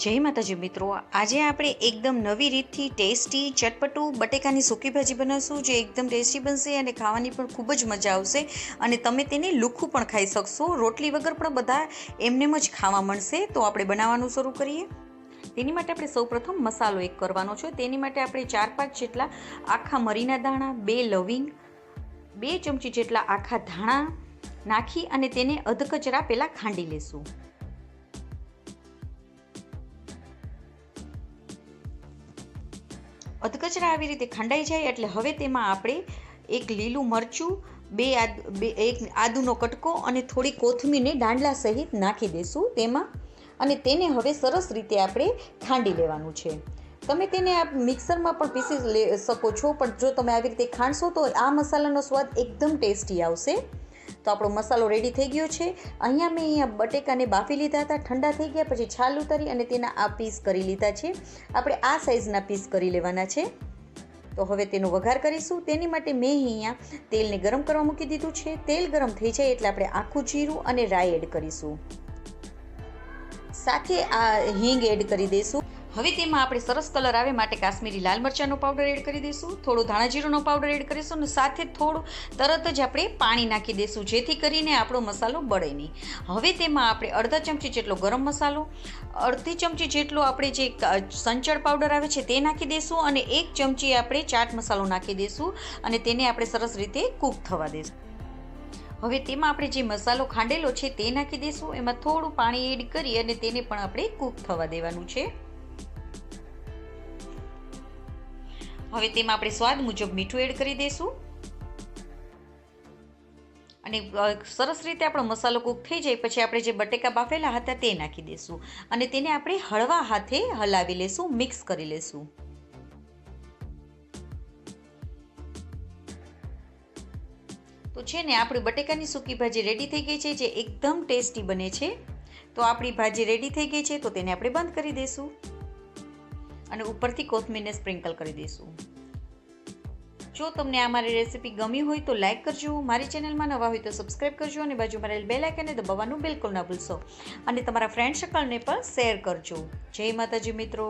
જય માતાજી મિત્રો, આજે આપણે એકદમ નવી રીતથી ટેસ્ટી ચટપટું બટેકાની સૂકી ભાજી બનાવશું, જે એકદમ ટેસ્ટી બનશે અને ખાવાની પણ ખૂબ જ મજા આવશે. અને તમે તેને લુખ્ખું પણ ખાઈ શકશો, રોટલી વગર પણ બધા એમનેમ જ ખાવા મળશે. તો આપણે બનાવવાનું શરૂ કરીએ. તેની માટે આપણે સૌપ્રથમ મસાલો એક કરવાનો છે. તેની માટે આપણે 4-5 જેટલા આખા મરીના દાણા, 2 લવિંગ, 2 ચમચી જેટલા આખા ધાણા નાખી અને તેને અધકચરા પહેલાં ખાંડી લેશું. અધકચરા આવી રીતે ખંડાઈ જાય એટલે હવે તેમાં આપણે એક લીલું મરચું, એક આદુનો કટકો અને થોડી કોથમીરને દાંડલા સહિત નાખી દઈશું તેમાં. અને તેને હવે સરસ રીતે આપણે ખાંડી લેવાનું છે. તમે તેને મિક્સરમાં પણ પીસી શકો છો, પણ જો તમે આવી રીતે ખાંડશો તો આ મસાલાનો સ્વાદ એકદમ ટેસ્ટી આવશે. તો આપણો મસાલો રેડી થઈ ગયો છે. અહીંયા બટેકાને બાફી લીધા હતા, ઠંડા થઈ ગયા પછી છાલ ઉતારી અને તેના આ પીસ કરી લીધા છે. આપણે આ સાઈઝના પીસ કરી લેવાના છે. તો હવે તેનો વઘાર કરીશું. તેની માટે મેં અહીંયા તેલને ગરમ કરવા મૂકી દીધું છે. તેલ ગરમ થઈ જાય એટલે આપણે આખું જીરું અને રાઈ એડ કરીશું. સાથે આ હિંગ એડ કરી દઈશું. હવે તેમાં આપણે સરસ કલર આવે માટે કાશ્મીરી લાલ મરચાંનો પાવડર એડ કરી દઈશું, થોડો ધાણા જીરુંનો પાવડર એડ કરીશું અને સાથે થોડું તરત જ આપણે પાણી નાખી દઈશું, જેથી કરીને આપણો મસાલો બળે નહીં. હવે તેમાં આપણે અડધા ચમચી જેટલો ગરમ મસાલો, અડધી ચમચી જેટલો આપણે જે સંચળ પાવડર આવે છે તે નાખી દઈશું અને 1 ચમચી આપણે ચાટ મસાલો નાખી દઈશું અને તેને આપણે સરસ રીતે કૂક થવા દઈશું. હવે તેમાં આપણે જે મસાલો ખાંડેલો છે તે નાખી દઈશું. એમાં થોડું પાણી એડ કરી અને તેને પણ આપણે કૂક થવા દેવાનું છે. હવે તેમાં આપણે સ્વાદ મુજબ મીઠું એડ કરી દઈશું અને સરસ રીતે આપણો મસાલો કૂક થઈ જાય પછી આપણે જે બટેકા બાફેલા હતા તે નાખી દઈશું અને તેને આપણે હળવા હાથે હલાવી લેશું, મિક્સ કરી લેશું. તો છે ને આપણી બટેકાની સૂકી ભાજી રેડી થઈ ગઈ છે, જે એકદમ ટેસ્ટી બને છે. તો આપણી ભાજી રેડી થઈ ગઈ છે, તો તેને આપણે બંધ કરી દઈશું અને ઉપરથી કોથમીરને સ્પ્રિંકલ કરી દઈશું. જો તમને આ મારી રેસીપી ગમી હોય તો લાઈક કરજો, મારી ચેનલમાં નવા હોય તો સબસ્ક્રાઈબ કરજો અને બાજુમાં રહેલ બેલ આઇકનને દબાવવાનું બિલકુલ ના ભૂલશો અને તમારા ફ્રેન્ડ સર્કલને પણ શેર કરજો. જય માતાજી મિત્રો.